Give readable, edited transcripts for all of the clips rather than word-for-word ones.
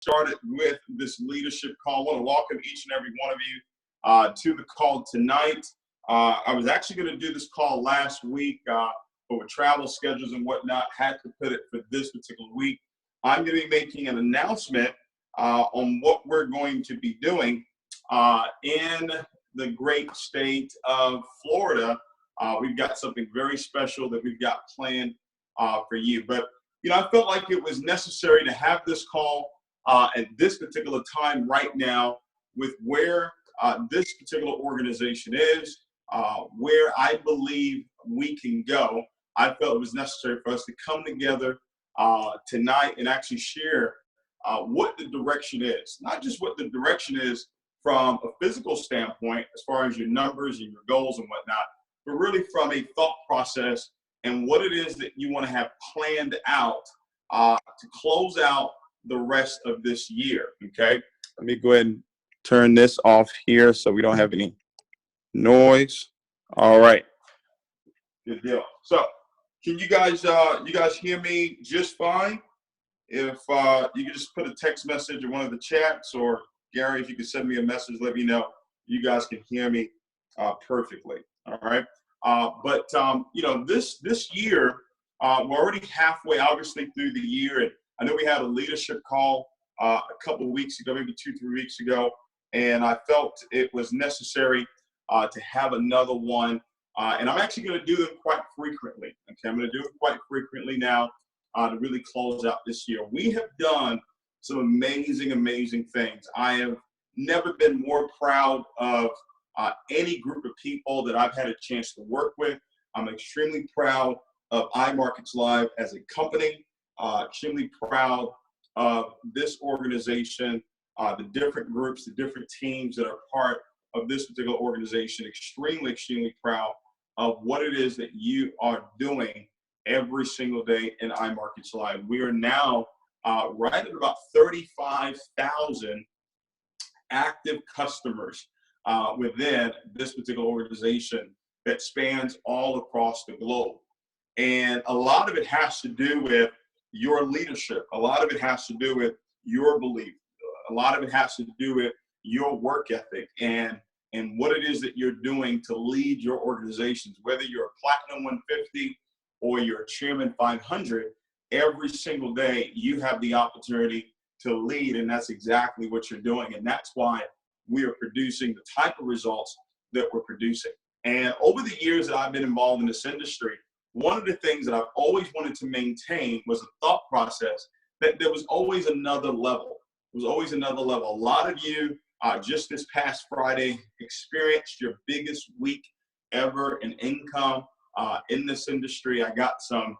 started with this leadership call. I want to welcome each and every one of you to the call tonight. I was actually going to do this call last week, but with travel schedules and whatnot, had to put it for this particular week. I'm going to be making an announcement on what we're going to be doing in the great state of Florida. We've got something very special that we've got planned for you. But, I felt like it was necessary to have this call at this particular time right now with where this particular organization is, where I believe we can go. I felt it was necessary for us to come together tonight and actually share what the direction is. Not just what the direction is from a physical standpoint, as far as your numbers and your goals and whatnot, but really from a thought process and what it is that you want to have planned out to close out the rest of this year, okay? Let me go ahead and turn this off here so we don't have any noise. All right, good deal. So, can you guys hear me just fine? If you could just put a text message in one of the chats, or Gary, if you could send me a message, let me know you guys can hear me perfectly. All right. But this year, we're already halfway, obviously, through the year. And I know we had a leadership call a couple of weeks ago, maybe 2-3 weeks ago, and I felt it was necessary to have another one. And I'm actually going to do them quite frequently. Okay, I'm going to do it quite frequently now to really close out this year. We have done some amazing, amazing things. I have never been more proud of any group of people that I've had a chance to work with. I'm extremely proud of iMarkets Live as a company, extremely proud of this organization, the different groups, the different teams that are part of this particular organization. Extremely, extremely proud of what it is that you are doing every single day in iMarkets Live. We are now right at about 35,000 active customers within this particular organization that spans all across the globe. And a lot of it has to do with your leadership. A lot of it has to do with your belief. A lot of it has to do with your work ethic and what it is that you're doing to lead your organizations. Whether you're a Platinum 150 or you're a Chairman 500, every single day you have the opportunity to lead, and that's exactly what you're doing. And that's why we are producing the type of results that we're producing. And over the years that I've been involved in this industry, one of the things that I've always wanted to maintain was a thought process that there was always another level. There was always another level. A lot of you just this past Friday experienced your biggest week ever in income in this industry. I got some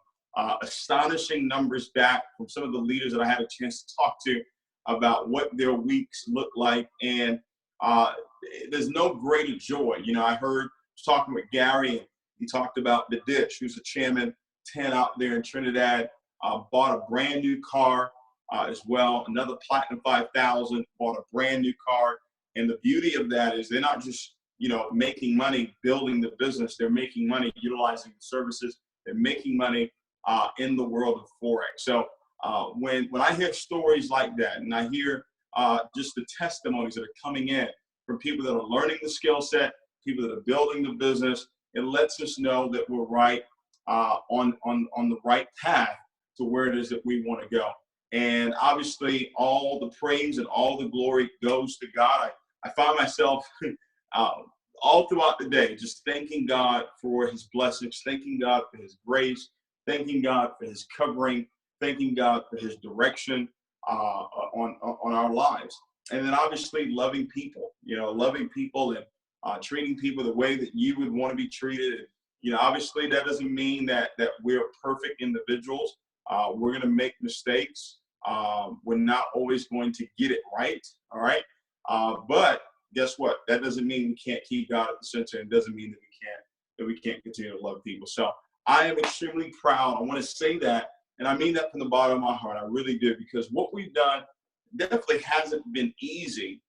astonishing numbers back from some of the leaders that I had a chance to talk to about what their weeks look like. And there's no greater joy. I was talking with Gary, and he talked about the Dish, who's the Chairman 10 out there in Trinidad, bought a brand new car as well. Another Platinum 5000 bought a brand new car. And the beauty of that is they're not just, making money building the business. They're making money utilizing the services. They're making money in the world of Forex. So when I hear stories like that, and I hear just the testimonies that are coming in from people that are learning the skill set, people that are building the business, it lets us know that we're right on the right path to where it is that we want to go. And obviously, all the praise and all the glory goes to God. I find myself all throughout the day just thanking God for his blessings, thanking God for his grace, thanking God for his covering, thanking God for his direction on our lives. And then obviously loving people, and treating people the way that you would want to be treated. Obviously that doesn't mean that we're perfect individuals. We're going to make mistakes. We're not always going to get it right. All right. But guess what? That doesn't mean we can't keep God at the center. It doesn't mean that we can't continue to love people. So I am extremely proud. I want to say that, and I mean that from the bottom of my heart. I really do, because what we've done definitely hasn't been easy.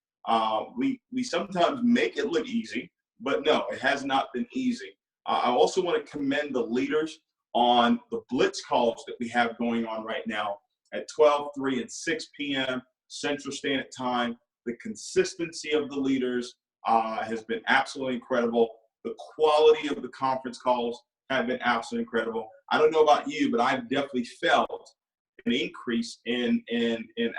We sometimes make it look easy, but no, it has not been easy. I also want to commend the leaders on the blitz calls that we have going on right now at 12, 3, and 6 p.m., Central Standard Time. The consistency of the leaders has been absolutely incredible. The quality of the conference calls have been absolutely incredible. I don't know about you, but I've definitely felt an increase in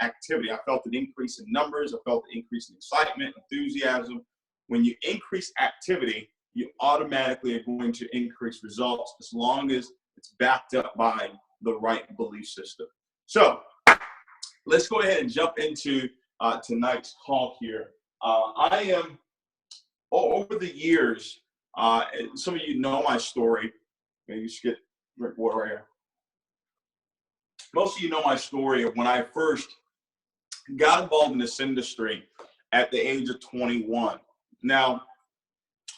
activity. I felt an increase in numbers. I felt an increase in excitement, enthusiasm. When you increase activity, you automatically are going to increase results as long as it's backed up by the right belief system. So let's go ahead and jump into tonight's call here. I am, over the years, some of you know my story. Maybe you should get drink water right here. Most of you know my story of when I first got involved in this industry at the age of 21. Now,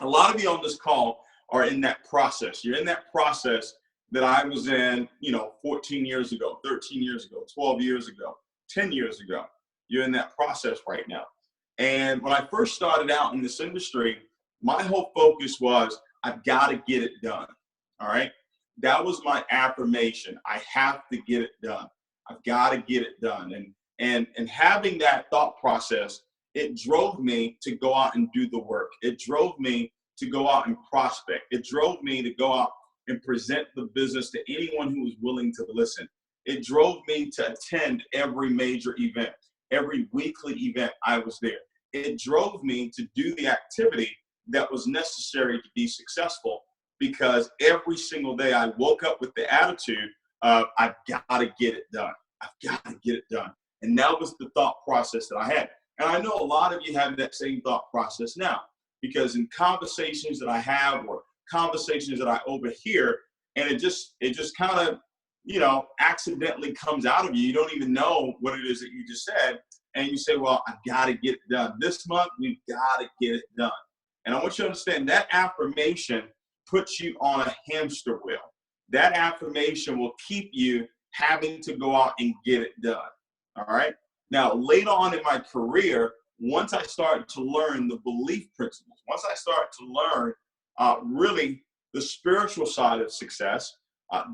a lot of you on this call are in that process. You're in that process that I was in, 14 years ago, 13 years ago, 12 years ago, 10 years ago. You're in that process right now. And when I first started out in this industry, my whole focus was, I've got to get it done. All right. That was my affirmation. I have to get it done. I've got to get it done. And having that thought process, it drove me to go out and do the work. It drove me to go out and prospect. It drove me to go out and present the business to anyone who was willing to listen. It drove me to attend every major event, every weekly event I was there. It drove me to do the activity that was necessary to be successful, because every single day I woke up with the attitude of, I've got to get it done. I've got to get it done. And that was the thought process that I had. And I know a lot of you have that same thought process now, because in conversations that I have or conversations that I overhear, and it just kind of, accidentally comes out of you. You don't even know what it is that you just said. And you say, well, I've got to get it done. This month, we've got to get it done. And I want you to understand that affirmation puts you on a hamster wheel. That affirmation will keep you having to go out and get it done. All right. Now, later on in my career, once I started to learn the belief principles, once I started to learn really the spiritual side of success,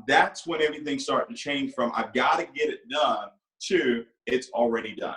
that's when everything started to change from I've got to get it done to it's already done.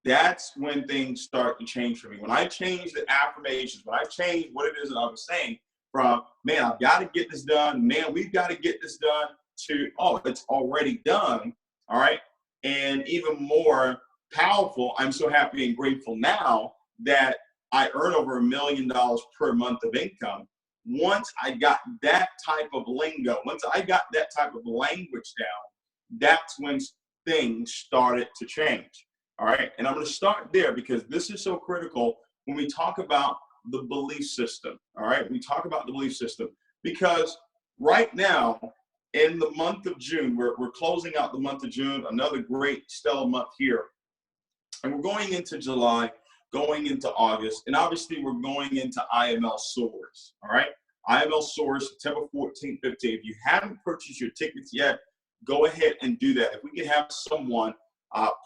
That's when things start to change for me. When I change the affirmations, when I change what it is that I was saying from, man, I've got to get this done, man, we've got to get this done, to, oh, it's already done, all right? And even more powerful, I'm so happy and grateful now that I earn over $1 million per month of income. Once I got that type of lingo, once I got that type of language down, that's when things started to change. All right. And I'm going to start there because this is so critical when we talk about the belief system. All right. We talk about the belief system because right now in the month of June, we're closing out the month of June, another great stellar month here. And we're going into July, going into August, and obviously we're going into IML Soars. All right. IML Soars, September 14th, 15th. If you haven't purchased your tickets yet, go ahead and do that. If we can have someone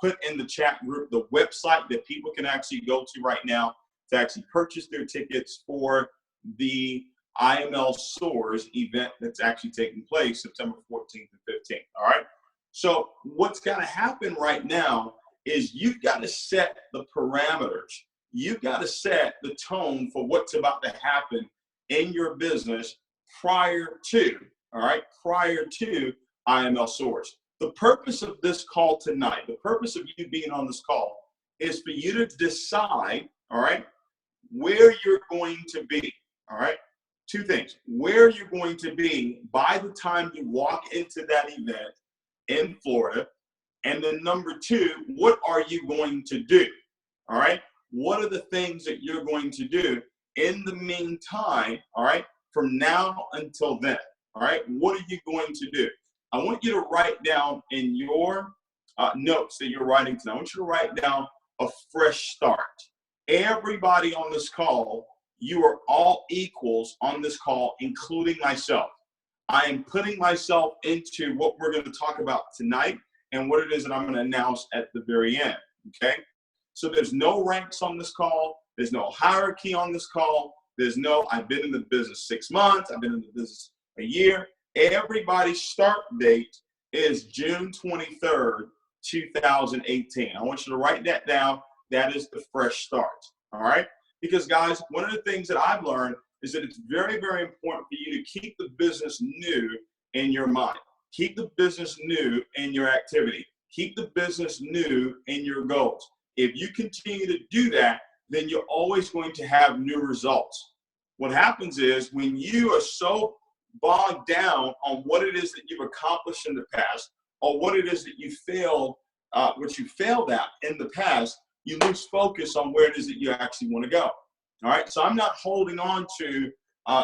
put in the chat group the website that people can actually go to right now to actually purchase their tickets for the IML Soars event that's actually taking place September 14th and 15th. All right. So what's got to happen right now is you've got to set the parameters. You've got to set the tone for what's about to happen in your business prior to, all right, prior to IML Soars. The purpose of this call tonight, the purpose of you being on this call is for you to decide, all right, where you're going to be, all right? Two things, where you're going to be by the time you walk into that event in Florida, and then number two, what are you going to do, all right? What are the things that you're going to do in the meantime, all right, from now until then, all right? What are you going to do? I want you to write down in your notes that you're writing tonight, I want you to write down a fresh start. Everybody on this call, you are all equals on this call, including myself. I am putting myself into what we're going to talk about tonight and what it is that I'm going to announce at the very end, okay? So there's no ranks on this call. There's no hierarchy on this call. There's no, I've been in the business 6 months. I've been in the business a year. Everybody's start date is June 23rd, 2018. I want you to write that down. That is the fresh start. All right? Because, guys, one of the things that I've learned is that it's very, very important for you to keep the business new in your mind. Keep the business new in your activity. Keep the business new in your goals. If you continue to do that, then you're always going to have new results. What happens is when you are so bogged down on what it is that you've accomplished in the past, or what it is that you failed, what you failed at in the past, you lose focus on where it is that you actually want to go. All right. So I'm not holding on to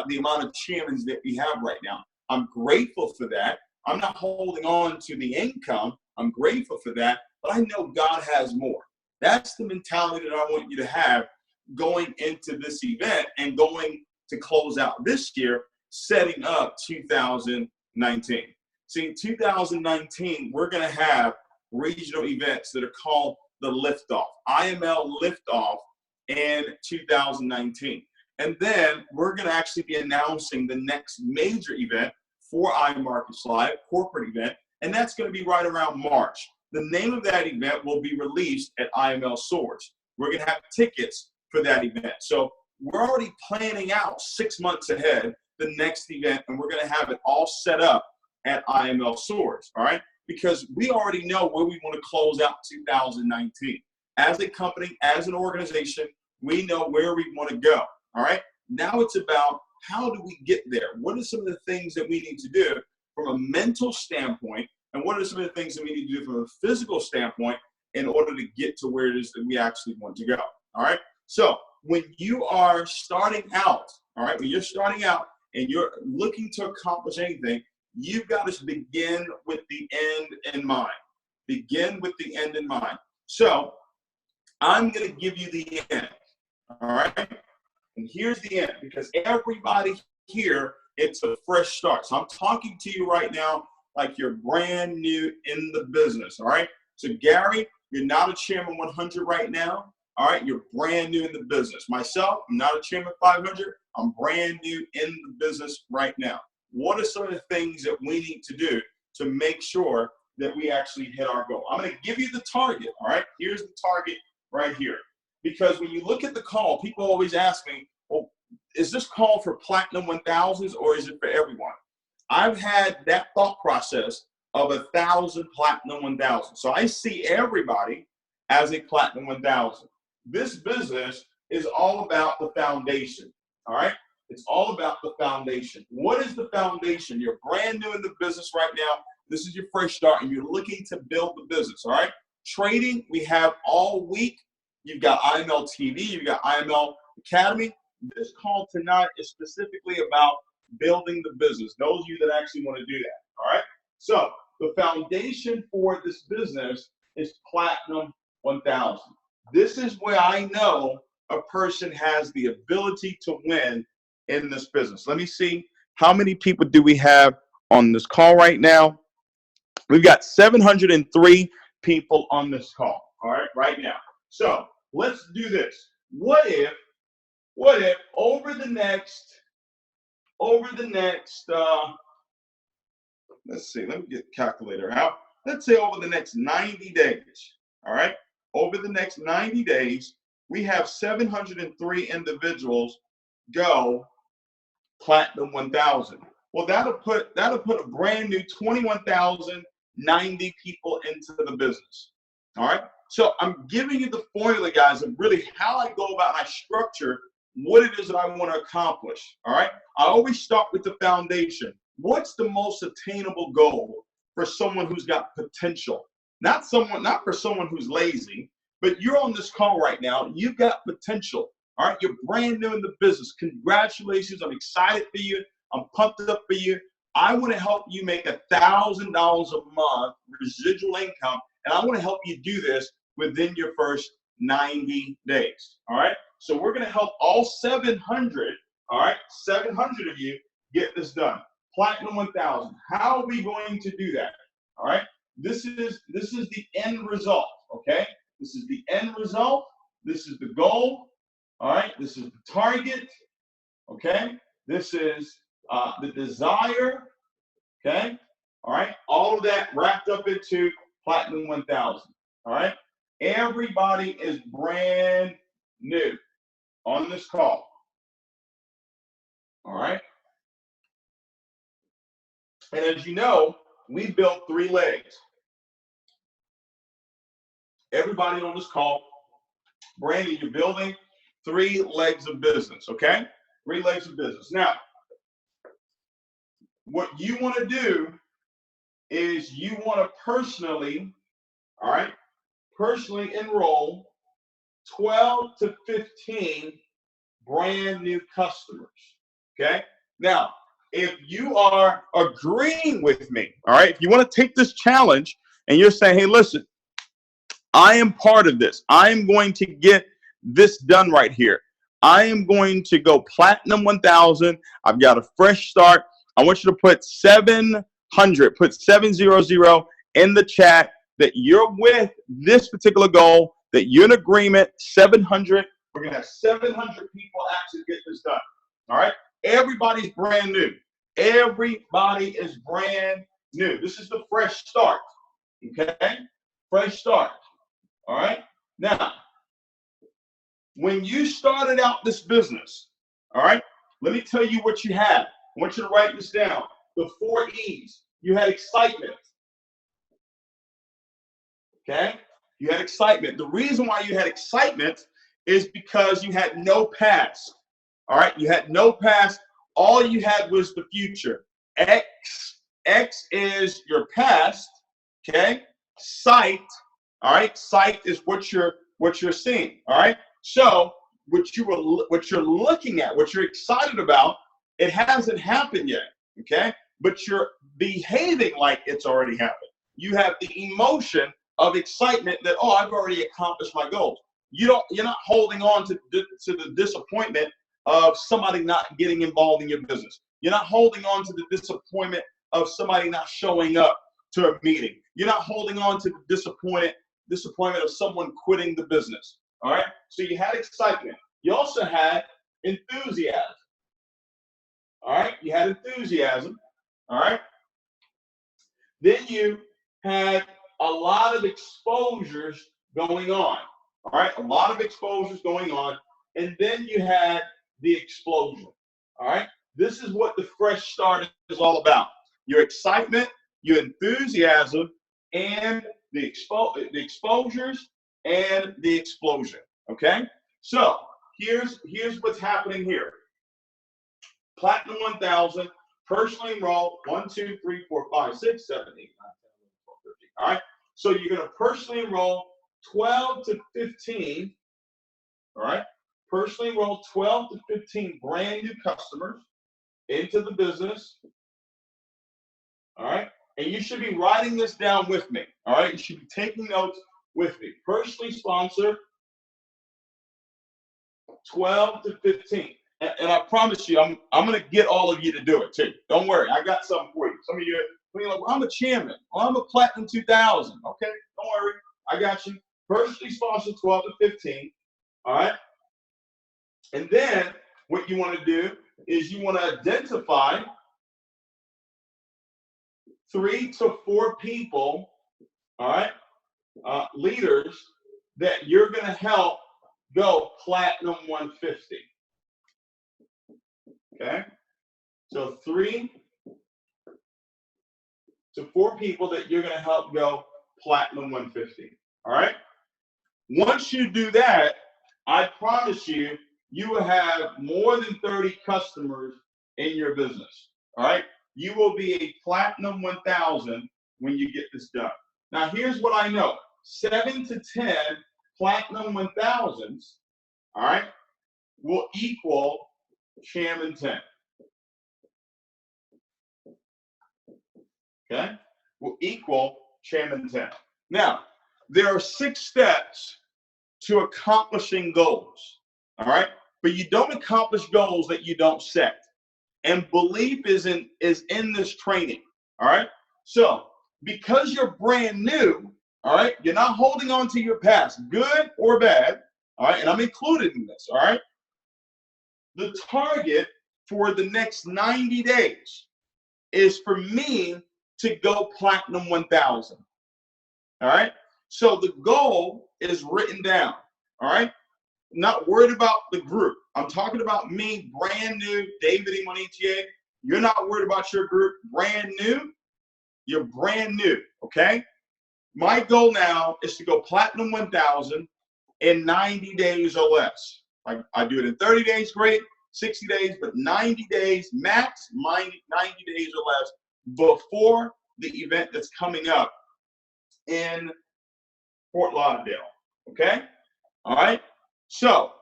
the amount of chairmans that we have right now. I'm grateful for that. I'm not holding on to the income. I'm grateful for that. But I know God has more. That's the mentality that I want you to have going into this event and going to close out this year, setting up 2019. See, in 2019, we're going to have regional events that are called the Liftoff, IML Liftoff in 2019. And then we're going to actually be announcing the next major event for iMarkets Live, corporate event, and that's going to be right around March. The name of that event will be released at IML Source. We're going to have tickets for that event. So we're already planning out 6 months ahead the next event, and we're going to have it all set up at IML Source, all right? Because we already know where we want to close out 2019. As a company, as an organization, we know where we want to go, all right? Now it's about how do we get there? What are some of the things that we need to do from a mental standpoint, and what are some of the things that we need to do from a physical standpoint in order to get to where it is that we actually want to go, all right? So when you are starting out, all right, when you're starting out and you're looking to accomplish anything, you've got to begin with the end in mind. Begin with the end in mind. So I'm going to give you the end, all right? And here's the end, because everybody here, it's a fresh start. So I'm talking to you right now like you're brand new in the business, all right? So Gary, you're not a Chairman 100 right now, all right? You're brand new in the business. Myself, I'm not a Chairman 500. I'm brand new in the business right now. What are some of the things that we need to do to make sure that we actually hit our goal? I'm going to give you the target, all right? Here's the target right here. Because when you look at the call, people always ask me, well, is this call for Platinum 1000s or is it for everyone? I've had that thought process of 1,000 Platinum 1000. So I see everybody as a Platinum 1000. This business is all about the foundation, all right? It's all about the foundation. What is the foundation? You're brand new in the business right now. This is your fresh start, and you're looking to build the business, all right? Trading, we have all week. You've got IML TV. You've got IML Academy. This call tonight is specifically about building the business. Those of you that actually want to do that, all right? So the foundation for this business is Platinum 1000. This is where I know a person has the ability to win in this business. Let me see, how many people do we have on this call right now? We've got 703 people on this call, all right, right now. So let's do this. What if over the next, let's see, let me get the calculator out. Let's say over the next 90 days, all right? Over the next 90 days, we have 703 individuals go Platinum 1000. Well, that'll put a brand new 21,090 people into the business. All right. So I'm giving you the formula, guys, of really how I go about my structure, what it is that I want to accomplish. All right. I always start with the foundation. What's the most attainable goal for someone who's got potential? Not for someone who's lazy, but you're on this call right now. You've got potential. All right, you're brand new in the business. Congratulations. I'm excited for you. I'm pumped up for you. I want to help you make $1,000 a month residual income, and I want to help you do this within your first 90 days. All right, so we're going to help all 700, all right, 700 of you get this done. Platinum 1000. How are we going to do that? All right, this is the end result, okay? This is the end result. This is the goal. All right, this is the target, okay? This is the desire, okay? All right, all of that wrapped up into Platinum 1000. All right. Everybody is brand new on this call. All right. And as you know, we built 3 legs. Everybody on this call, brand new, you're building 3 legs of business. Okay. 3 legs of business. Now, what you want to do is you want to personally, all right, personally enroll 12 to 15 brand new customers. Okay. Now, if you are agreeing with me, all right, if you want to take this challenge and you're saying, hey, listen, I am part of this. I am going to get this done right here. I am going to go Platinum 1000. I've got a fresh start. I want you to put 700, put 700 in the chat that you're with this particular goal, that you're in agreement, 700. We're going to have 700 people actually get this done. All right. Everybody's brand new. Everybody is brand new. This is the fresh start. Okay. Fresh start. All right. Now, when you started out this business, all right, let me tell you what you had. I want you to write this down. The 4 E's. You had excitement. Okay. You had excitement. The reason why you had excitement is because you had no past. All right. You had no past. All you had was the future. X is your past. Okay. Sight. All right. Sight is what you're seeing. All right. So what you're looking at, what you're excited about, it hasn't happened yet. Okay. But you're behaving like it's already happened. You have the emotion of excitement that, oh, I've already accomplished my goals. You're not holding on to the disappointment of somebody not getting involved in your business. You're not holding on to the disappointment of somebody not showing up to a meeting. You're not holding on to the disappointment of someone quitting the business. All right. So you had excitement. You also had enthusiasm. All right. You had enthusiasm. All right. Then you had a lot of exposures going on. All right. A lot of exposures going on. And then you had the explosion. All right. This is what the fresh start is all about. Your excitement, your enthusiasm, and the exposures and the explosion. Okay. So here's what's happening here. Platinum 1000, personally enrolled 1, 2, 3, 4, 5, 6, 7, 8, 9, 10, 11, 12, 13. All right. So you're going to personally enroll 12 to 15. All right. Personally enroll 12 to 15 brand new customers into the business. All right. And you should be writing this down with me. All right. You should be taking notes with me. Personally sponsor 12 to 15. And I promise you, I'm going to get all of you to do it too. Don't worry. I got something for you. Some of you are like, well, I'm a chairman. Well, I'm a Platinum 2000. Okay. Don't worry. I got you. Personally sponsor 12 to 15. All right. And then what you want to do is you want to identify 3 to 4 people, all right, leaders that you're going to help go Platinum 150. Okay. So 3 to 4 people that you're going to help go Platinum 150. All right. Once you do that, I promise you, you will have more than 30 customers in your business. All right. You will be a Platinum 1000 when you get this done. Now, here's what I know. 7 to 10 Platinum 1000s, all right, will equal Chairman 10. Okay? Will equal Chairman 10. Now, there are 6 steps to accomplishing goals. All right? But you don't accomplish goals that you don't set. And belief is in this training. All right? So, because you're brand new, all right, you're not holding on to your past, good or bad. All right, and I'm included in this. All right. The target for the next 90 days is for me to go Platinum 1000. All right. So the goal is written down. All right. Not worried about the group. I'm talking about me, brand new, David Imonitie. You're not worried about your group, brand new. You're brand new. Okay. My goal now is to go platinum 1000 in 90 days or less. I do it in 30 days, great, 60 days, but 90 days max, 90 days or less before the event that's coming up in Fort Lauderdale. Okay? All right? So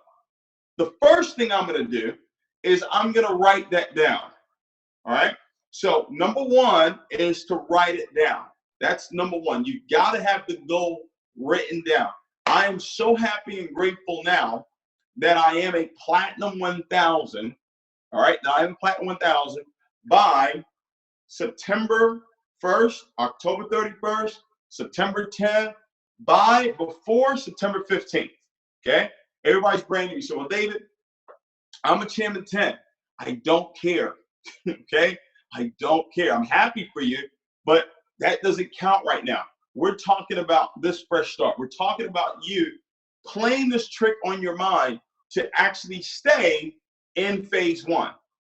the first thing I'm going to do is I'm going to write that down. All right? So number one is to write it down. That's number one. You got to have the goal written down. I am so happy and grateful now that I am a platinum 1000. All right? Now I am a platinum 1000 by September 1st, October 31st, September 10th, before September 15th. Okay? Everybody's brand new. So, well, David, I'm a chairman 10. I don't care. Okay? I don't care. I'm happy for you, but that doesn't count right now. We're talking about this fresh start. We're talking about you playing this trick on your mind to actually stay in phase one.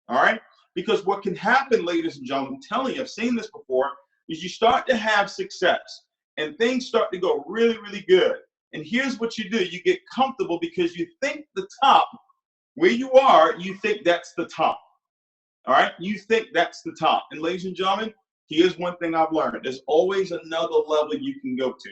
All right? Because what can happen, ladies and gentlemen, I'm telling you, I've seen this before, is you start to have success and things start to go really, really good. And here's what you do. You get comfortable because you think the top, where you are, you think that's the top. All right? You think that's the top. And ladies and gentlemen, here's one thing I've learned. There's always another level you can go to.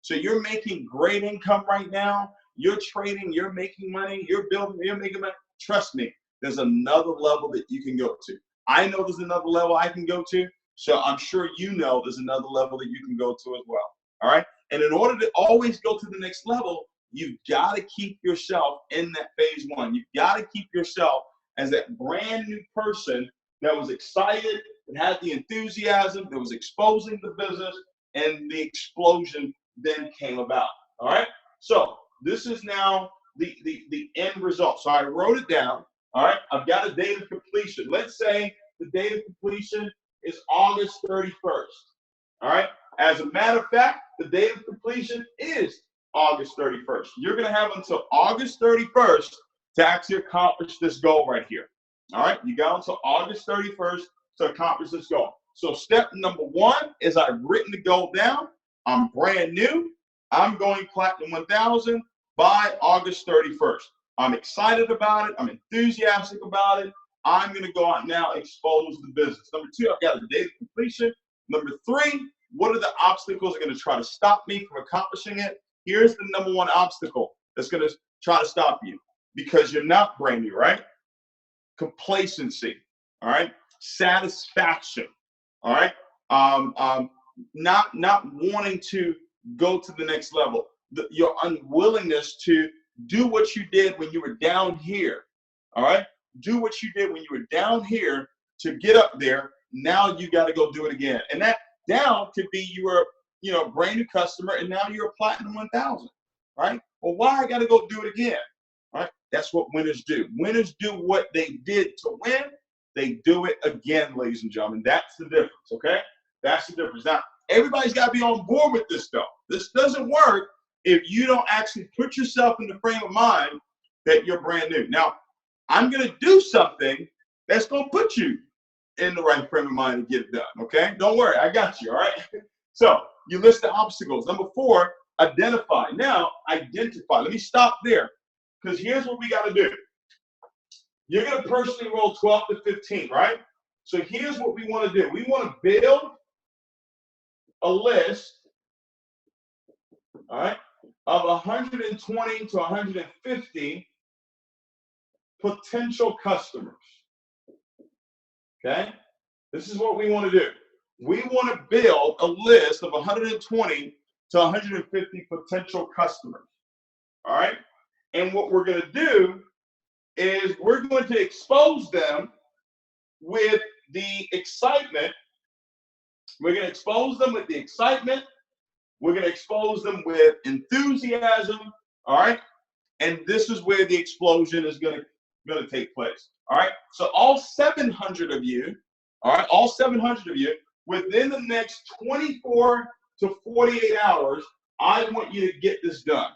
So you're making great income right now. You're trading. You're making money. You're building. You're making money. Trust me, there's another level that you can go to. I know there's another level I can go to. So I'm sure you know there's another level that you can go to as well. All right? And in order to always go to the next level, you've got to keep yourself in that phase one. You've got to keep yourself as that brand new person that was excited, that had the enthusiasm, that was exposing the business, and the explosion then came about. All right? So this is now the end result. So I wrote it down. All right? I've got a date of completion. Let's say the date of completion is August 31st. All right? As a matter of fact, the date of completion is August 31st. You're going to have until August 31st to actually accomplish this goal right here. All right? You got until August 31st to accomplish this goal. So step number one is I've written the goal down. I'm brand new. I'm going platinum 1000 by August 31st. I'm excited about it. I'm enthusiastic about it. I'm going to go out now and expose the business. Number two, I've got a date of completion. Number three, what are the obstacles that are going to try to stop me from accomplishing it? Here's the number one obstacle that's going to try to stop you because you're not brand new, right? Complacency, all right? Satisfaction, all right? Not wanting to go to the next level. Your unwillingness to do what you did when you were down here, all right? Do what you did when you were down here to get up there. Now you got to go do it again. And that down could be you were, a brand new customer and now you're a platinum 1000, right? Well, why I got to go do it again, right? That's what winners do. Winners do what they did to win. They do it again, ladies and gentlemen. That's the difference, okay? That's the difference. Now, everybody's got to be on board with this, though. This doesn't work if you don't actually put yourself in the frame of mind that you're brand new. Now, I'm going to do something that's going to put you in the right frame of mind to get it done, okay? Don't worry, I got you, all right? So, you list the obstacles. Number four, identify. Now, identify. Let me stop there because here's what we got to do. You're going to personally roll 12 to 15, right? So, here's what we want to do. We want to build a list, all right, of 120 to 150 potential customers. Okay? This is what we want to do. We want to build a list of 120 to 150 potential customers. All right? And what we're going to do is we're going to expose them with the excitement. We're going to expose them with the excitement. We're going to expose them with enthusiasm. All right? And this is where the explosion is going to take place. All right? So all 700 of you, all right, all 700 of you, within the next 24 to 48 hours, I want you to get this done.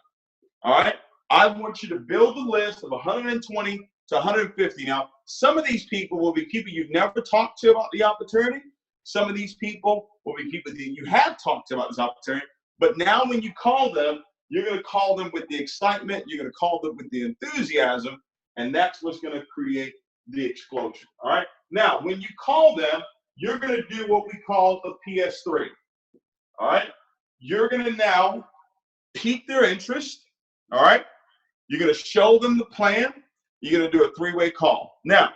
All right? I want you to build a list of 120 to 150. Now, some of these people will be people you've never talked to about the opportunity. Some of these people will be people that you have talked to about this opportunity. But now when you call them, you're going to call them with the excitement. You're going to call them with the enthusiasm. And that's what's going to create the explosion. All right? Now, when you call them, you're going to do what we call a PS3. All right? You're going to now pique their interest. All right? You're going to show them the plan. You're going to do a three-way call. Now,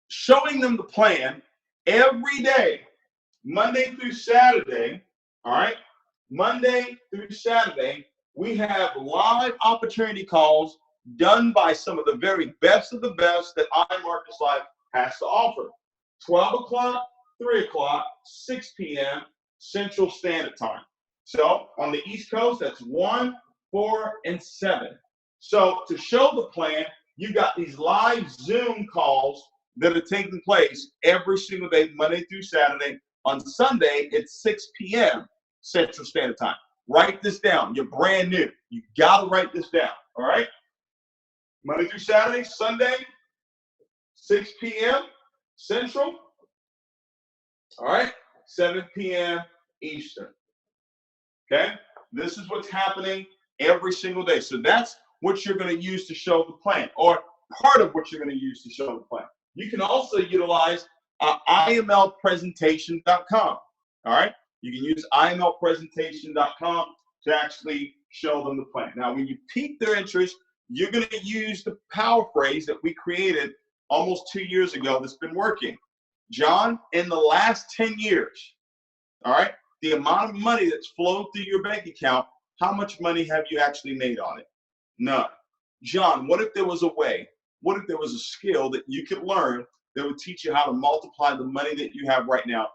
showing them the plan every day, Monday through Saturday, all right? Monday through Saturday, we have live opportunity calls done by some of the very best of the best that iMarkets Live has to offer. 12 o'clock, 3 o'clock, 6 p.m. Central Standard Time. So on the East Coast, that's 1, 4, and 7. So to show the plan, you got these live Zoom calls that are taking place every single day, Monday through Saturday. On Sunday, it's 6 p.m. Central Standard Time. Write this down. You're brand new. You got to write this down, all right? Monday through Saturday, Sunday, 6 p.m. Central, all right? 7 p.m. Eastern, okay? This is what's happening every single day. So that's what you're going to use to show the plan, or part of what you're going to use to show the plan. You can also utilize imlpresentation.com, all right? You can use imlpresentation.com to actually show them the plan. Now, when you pique their interest, you're going to use the power phrase that we created almost 2 years ago that's been working. John, in the last 10 years, all right, the amount of money that's flowed through your bank account, how much money have you actually made on it? None. John, what if there was a way, what if there was a skill that you could learn that would teach you how to multiply the money that you have right now?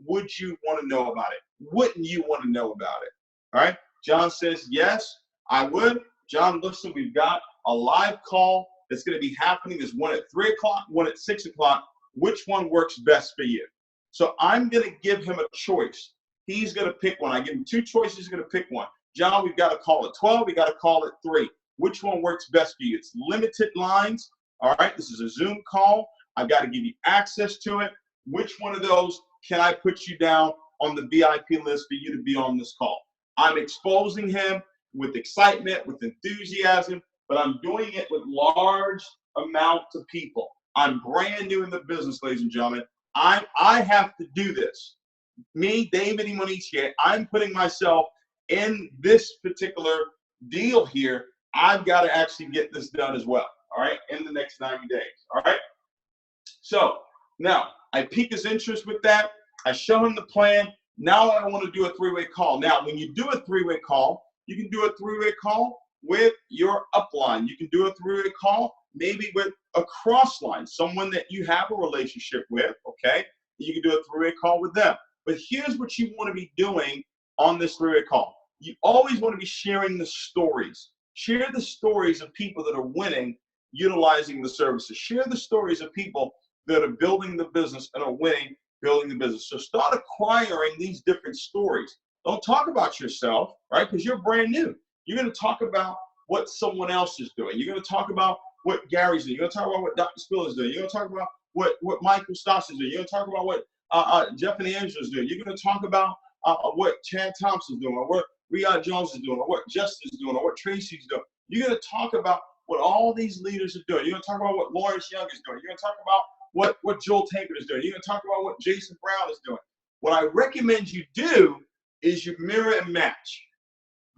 Would you want to know about it? Wouldn't you want to know about it? All right. John says, yes, I would. John, listen, we've got a live call that's going to be happening. There's one at 3 o'clock, one at 6 o'clock. Which one works best for you? So I'm going to give him a choice. He's going to pick one. I give him two choices. He's going to pick one. John, we've got to call at 12. We got to call at 3. Which one works best for you? It's limited lines. All right. This is a Zoom call. I've got to give you access to it. Which one of those can I put you down on the VIP list for you to be on this call? I'm exposing him with excitement, with enthusiasm, but I'm doing it with large amounts of people. I'm brand new in the business, ladies and gentlemen. I have to do this. Me, David Imonitie, I'm putting myself in this particular deal here. I've got to actually get this done as well, all right, in the next 90 days, all right? So now I pique his interest with that. I show him the plan. Now I want to do a three-way call. Now, when you do a three-way call, you can do a three-way call with your upline. You can do a three-way call maybe with a cross line, someone that you have a relationship with, okay? You can do a three-way call with them. But here's what you want to be doing on this three-way call. You always want to be sharing the stories. Share the stories of people that are winning utilizing the services. Share the stories of people that are building the business and are winning building the business. So start acquiring these different stories. Don't talk about yourself, right? Because you're brand new. You're going to talk about what someone else is doing. You're going to talk about what Gary's doing. You're going to talk about what Dr. Spill is doing. You're going to talk about what Michael Stoss is doing. You're going to talk about what Jeff and Angela is doing. You're going to talk about what Chad Thompson is doing, or what Riyad Jones is doing, or what Justin is doing, or what Tracy's doing. You're going to talk about what all these leaders are doing. You're going to talk about what Lawrence Young is doing. You're going to talk about what Joel Tankard is doing. You're going to talk about what Jason Brown is doing. What I recommend you do is you mirror and match.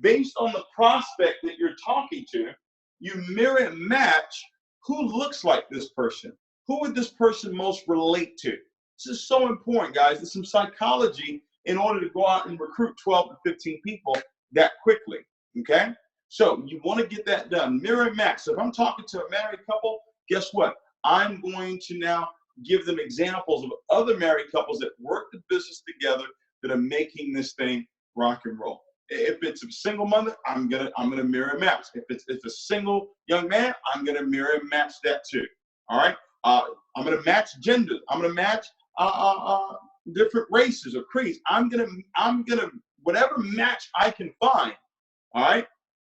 Based on the prospect that you're talking to, you mirror and match who looks like this person. Who would this person most relate to? This is so important, guys. There's some psychology in order to go out and recruit 12 to 15 people that quickly, okay? So you want to get that done. Mirror and match. So if I'm talking to a married couple, guess what? I'm going to now give them examples of other married couples that work the business together that are making this thing rock and roll. If it's a single mother, I'm gonna mirror and match. If it's a single young man, I'm gonna mirror and match that too. All right. I'm gonna match genders. I'm gonna match different races or creeds. I'm gonna whatever match I can find, all right,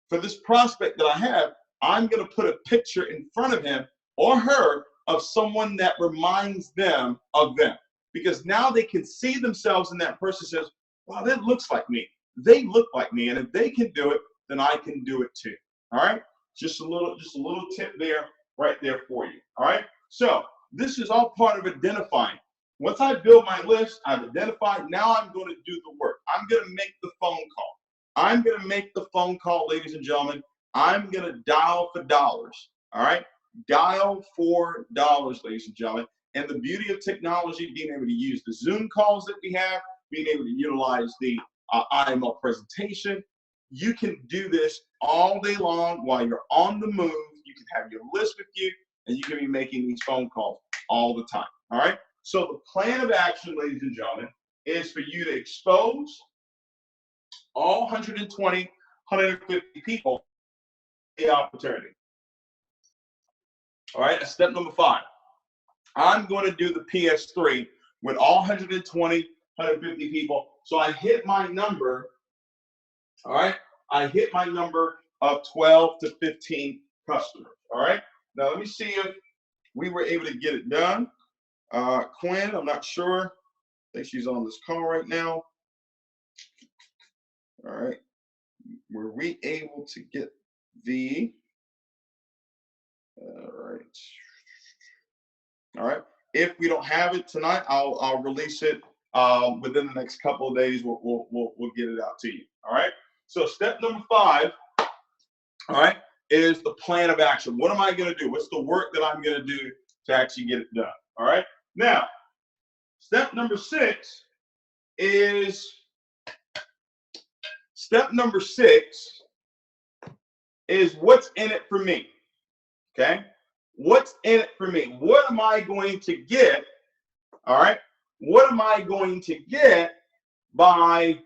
for this prospect that I have, I'm gonna put a picture in front of him or her of someone that reminds them of them. Because now they can see themselves in that person, says, wow, that looks like me. They look like me. And if they can do it, then I can do it too. All right. Just a little tip there, right there for you. All right. So this is all part of identifying. Once I build my list, I've identified. Now I'm going to do the work. I'm going to make the phone call. I'm going to make the phone call, ladies and gentlemen. I'm going to dial for dollars. All right. Dial for dollars, ladies and gentlemen. And the beauty of technology, being able to use the Zoom calls that we have, being able to utilize the IMO presentation, you can do this all day long while you're on the move. You can have your list with you, and you can be making these phone calls all the time. All right. So the plan of action, ladies and gentlemen, is for you to expose all 120, 150 people the opportunity. All right. That's step number 5. I'm going to do the PS3 with all 120, 150 people. So I hit my number. All right. I hit my number of 12 to 15 customers. All right. Now let me see if we were able to get it done. Quinn, I'm not sure. I think she's on this call right now. All right. Were we able to get the, all right. All right. If we don't have it tonight, I'll release it within the next couple of days. We'll get it out to you. All right. So step number 5, all right, is the plan of action. What am I going to do? What's the work that I'm going to do to actually get it done? All right. Now, step number 6 is what's in it for me. Okay. What's in it for me? What am I going to get? All right. What am I going to get by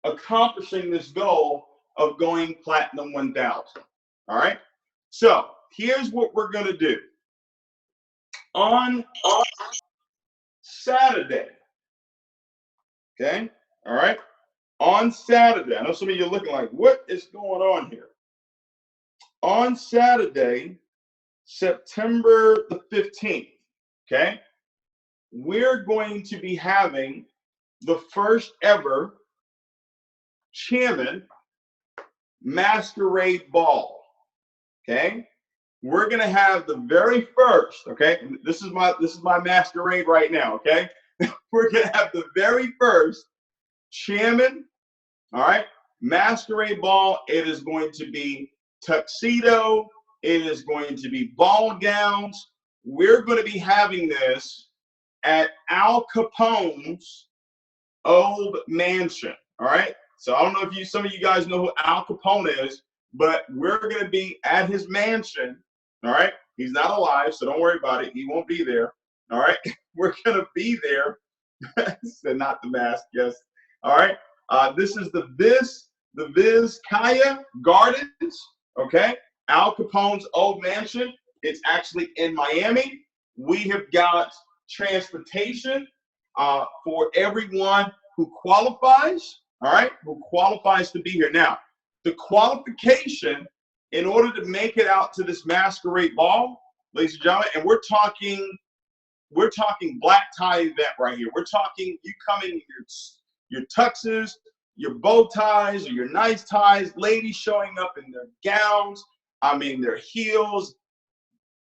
accomplishing this goal of going platinum 1000? All right. So here's what we're going to do. On Saturday. Okay. All right. On Saturday. I know some of you are looking like, what is going on here? On Saturday, September the 15th, okay, we're going to be having the first ever Chairman Masquerade Ball, okay? We're going to have the very first, okay? This is my masquerade right now, okay? We're going to have the very first Chairman, all right, Masquerade Ball. It is going to be tuxedo. It is going to be ball gowns. We're going to be having this at Al Capone's old mansion. All right. So I don't know if some of you guys know who Al Capone is, but we're going to be at his mansion. All right. He's not alive, so don't worry about it. He won't be there. All right. We're going to be there. So not the mask. Yes. All right. This is the Vizcaya Gardens. Okay. Al Capone's old mansion. It's actually in Miami. We have got transportation for everyone who qualifies, all right, who qualifies to be here. Now, the qualification in order to make it out to this masquerade ball, ladies and gentlemen, and we're talking black tie event right here. We're talking you come in your tuxes, your bow ties, or your nice ties, ladies showing up in their gowns, I mean their heels,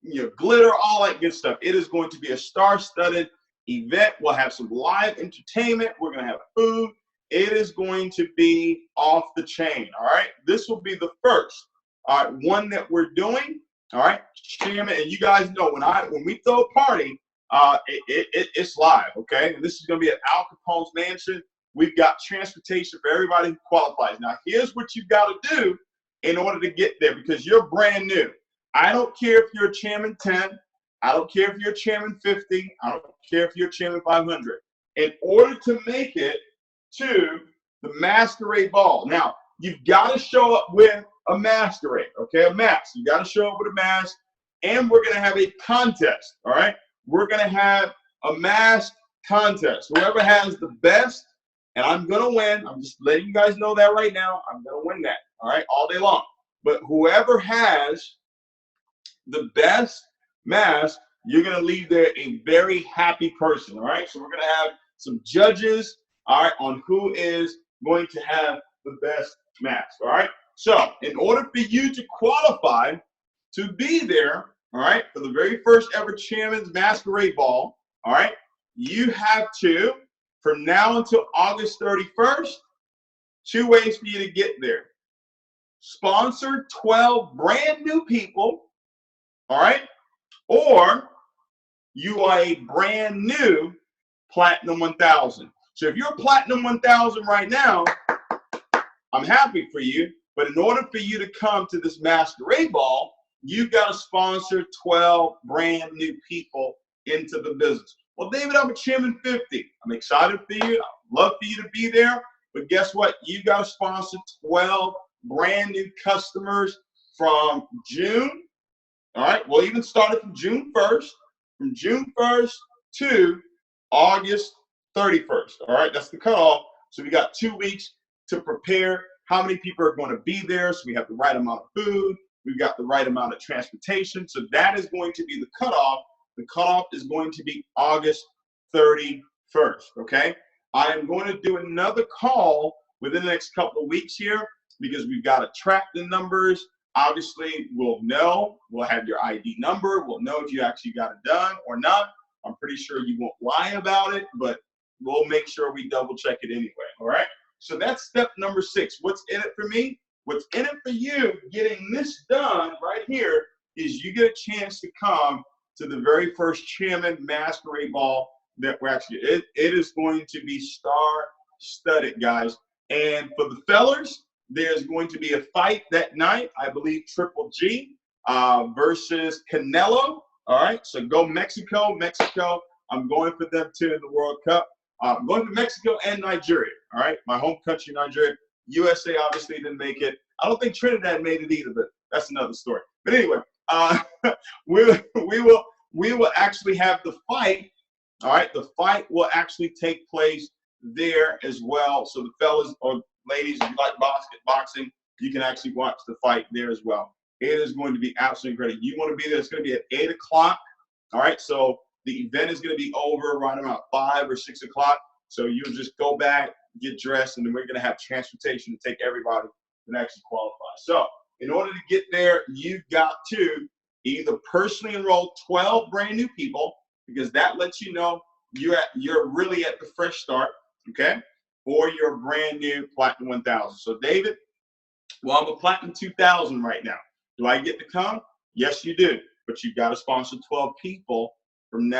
your glitter, all that good stuff. It is going to be a star-studded event. We'll have some live entertainment. We're going to have food. It is going to be off the chain. All right. This will be the first one that we're doing. All right. Chairman, and you guys know when we throw a party, it's live. Okay. And this is going to be at Al Capone's mansion. We've got transportation for everybody who qualifies. Now, here's what you've got to do in order to get there, because you're brand new. I don't care if you're a Chairman 10. I don't care if you're a Chairman 50. I don't care if you're a Chairman 500. In order to make it to the masquerade ball, now, you've got to show up with a masquerade, okay, a mask. You got to show up with a mask, and we're going to have a contest, all right? We're going to have a mask contest. Whoever has the best, and I'm going to win. I'm just letting you guys know that right now. I'm going to win that, all right, all day long. But whoever has the best mask, you're going to leave there a very happy person, all right? So we're going to have some judges, all right, on who is going to have the best mask, all right? So in order for you to qualify to be there, all right, for the very first ever Chairman's Masquerade Ball, all right, you have to, from now until August 31st, 2 ways for you to get there. Sponsor 12 brand new people, all right, or you are a brand new Platinum 1000. So if you're Platinum 1000 right now, I'm happy for you. But in order for you to come to this Masquerade Ball, you've got to sponsor 12 brand new people into the business. Well, David, I'm a Chairman 50. I'm excited for you. I'd love for you to be there. But guess what? You got to sponsor 12 brand new customers from June. All right. We'll even start it from June 1st. From June 1st to August 31st. All right. That's the cutoff. So we got 2 weeks to prepare. How many people are going to be there? So we have the right amount of food. We've got the right amount of transportation. So that is going to be the cutoff. The cutoff is going to be August 31st, okay? I am going to do another call within the next couple of weeks here because we've got to track the numbers. Obviously, we'll know. We'll have your ID number. We'll know if you actually got it done or not. I'm pretty sure you won't lie about it, but we'll make sure we double check it anyway, all right? So that's step number 6. What's in it for me? What's in it for you getting this done right here is you get a chance to come to the very first Chairman Masquerade Ball that we're actually, it is going to be star-studded, guys. And for the fellas, there's going to be a fight that night, I believe Triple G versus Canelo. All right, so go Mexico. I'm going for them too in the World Cup. I'm going to Mexico and Nigeria. All right, my home country, Nigeria. USA obviously didn't make it. I don't think Trinidad made it either, but that's another story. But anyway, we will actually have the fight. All right, the fight will actually take place there as well. So the fellas or ladies, if you like boxing, you can actually watch the fight there as well. It is going to be absolutely great. You want to be there? It's going to be at 8 o'clock. All right, so the event is going to be over right around 5 or 6 o'clock. So you'll just go back, get dressed, and then we're going to have transportation to take everybody and actually qualify. So in order to get there, you've got to either personally enroll 12 brand new people, because that lets you know you're really at the fresh start, okay? Or you're a brand new Platinum 1000. So David, well, I'm a Platinum 2000 right now. Do I get to come? Yes, you do. But you've got to sponsor 12 people from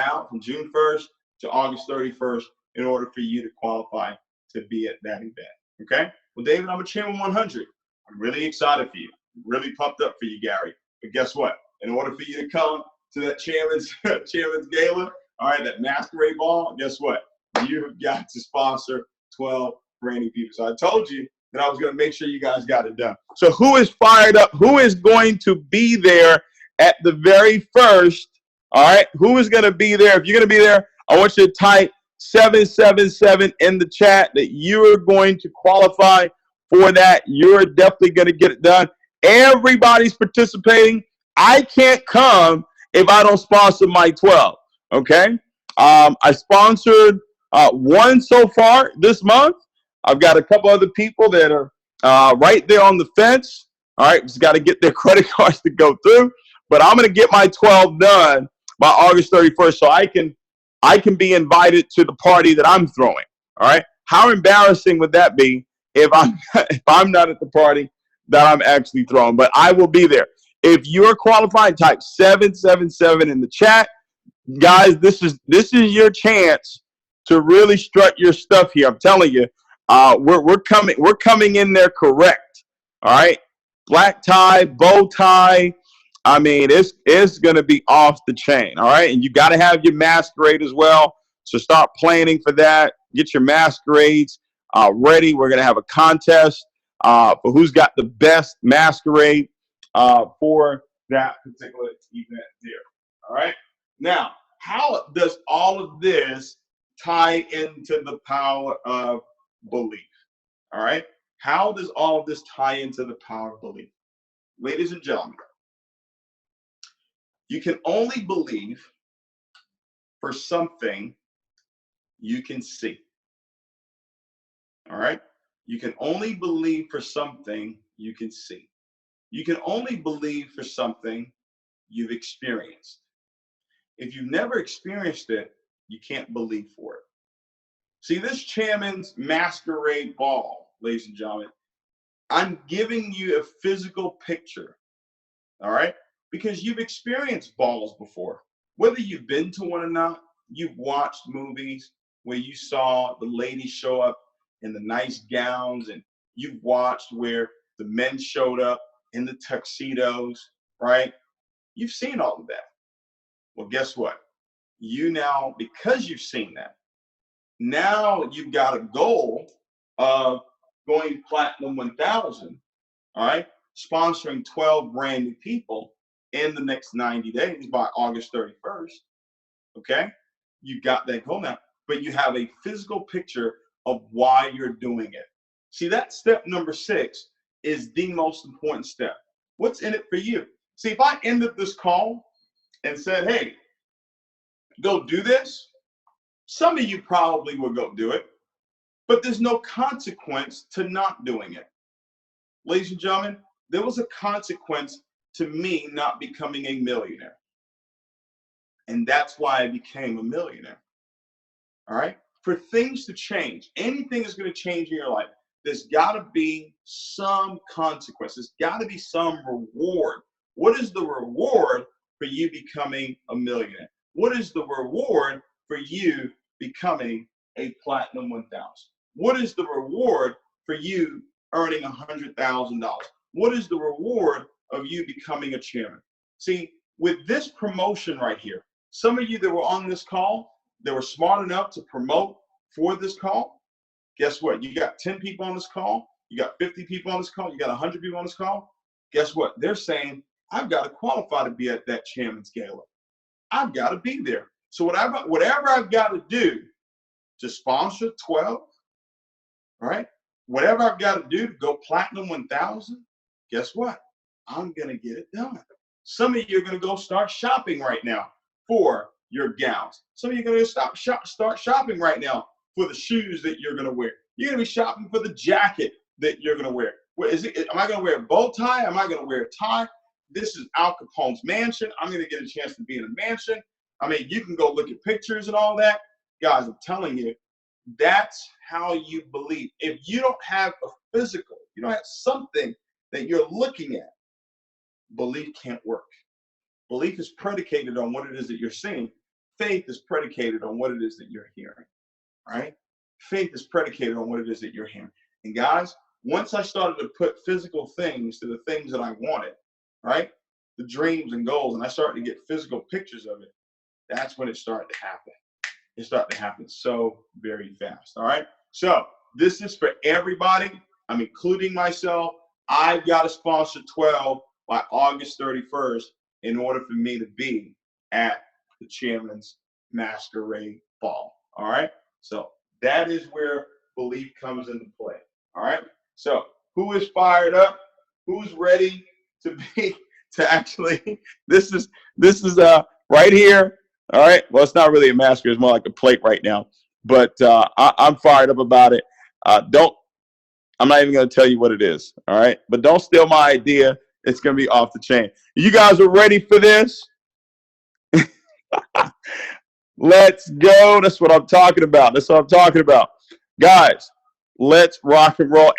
June 1st to August 31st in order for you to qualify to be at that event, okay? Well, David, I'm a Chairman 100. I'm really excited for you. I'm really pumped up for you, Gary. But guess what? In order for you to come to that Chairman's Gala, all right, that Masquerade Ball, guess what? You've got to sponsor 12 brand new people. So I told you that I was going to make sure you guys got it done. So who is fired up? Who is going to be there at the very first? All right, who is going to be there? If you're going to be there, I want you to type 777 in the chat that you are going to qualify for that. You're definitely going to get it done. Everybody's participating. I can't come if I don't sponsor my 12, okay? I sponsored one so far this month. I've got a couple other people that are right there on the fence. All right, just got to get their credit cards to go through. But I'm going to get my 12 done by August 31st so I can be invited to the party that I'm throwing. All right, how embarrassing would that be if I'm not at the party that I'm actually throwing? But I will be there. If you're qualified, type 777 in the chat. Guys, this is your chance to really strut your stuff here. I'm telling you, we're coming in there correct. All right, black tie, bow tie. I mean, it's gonna be off the chain. All right, and you got to have your masquerade as well. So start planning for that. Get your masquerades ready. We're gonna have a contest for who's got the best masquerade for that particular event there. All right. Now, how does all of this tie into the power of belief. All right. How does all of this tie into the power of belief? Ladies and gentlemen, you can only believe for something you can see. All right. You can only believe for something you can see. You can only believe for something you've experienced. If you've never experienced it, you can't believe for it. See, this Chairman's Masquerade Ball, ladies and gentlemen, I'm giving you a physical picture, all right? Because you've experienced balls before. Whether you've been to one or not, you've watched movies where you saw the ladies show up in the nice gowns, and you've watched where the men showed up in the tuxedos, right? You've seen all of that. Well, guess what? You now, because you've seen that, now you've got a goal of going platinum 1000, all right? Sponsoring 12 brand new people in the next 90 days by August 31st, okay? You've got that goal now, but you have a physical picture of why you're doing it. See, that step number 6 is the most important step. What's in it for you? See, if I ended this call and said, hey, go do this, some of you probably will go do it, but there's no consequence to not doing it. Ladies and gentlemen, there was a consequence to me not becoming a millionaire. And that's why I became a millionaire. All right? For things to change, anything is going to change in your life, there's got to be some consequence. There's got to be some reward. What is the reward for you becoming a millionaire? What is the reward for you becoming a platinum 1000? What is the reward for you earning $100,000? What is the reward of you becoming a chairman? See, with this promotion right here, some of you that were on this call, that were smart enough to promote for this call, guess what? You got 10 people on this call, you got 50 people on this call, you got 100 people on this call. Guess what? They're saying, I've got to qualify to be at that chairman's gala. I've got to be there. So whatever I've got to do to sponsor 12, right? Whatever I've got to do to go platinum 1000, guess what? I'm going to get it done. Some of you are going to go start shopping right now for your gowns. Some of you are going to start shopping right now for the shoes that you're going to wear. You're going to be shopping for the jacket that you're going to wear. Am I going to wear a bow tie? Am I going to wear a tie? This is Al Capone's mansion. I'm going to get a chance to be in a mansion. I mean, you can go look at pictures and all that. Guys, I'm telling you, that's how you believe. If you don't have a physical, you don't have something that you're looking at, belief can't work. Belief is predicated on what it is that you're seeing. Faith is predicated on what it is that you're hearing, right? Faith is predicated on what it is that you're hearing. And guys, once I started to put physical things to the things that I wanted, right? The dreams and goals, and I started to get physical pictures of it, that's when it started to happen. It started to happen so very fast, all right? So this is for everybody. I'm including myself. I've got to sponsor 12 by August 31st in order for me to be at the Chairman's Masquerade Ball, all right? So that is where belief comes into play, all right? So who is fired up? Who's ready to actually, this is right here, all right? Well, it's not really a mask, it's more like a plate right now, but I'm fired up about it. I'm not even going to tell you what it is, all right? But don't steal my idea. It's going to be off the chain. You guys are ready for this? Let's go. That's what I'm talking about. That's what I'm talking about. Guys, let's rock and roll.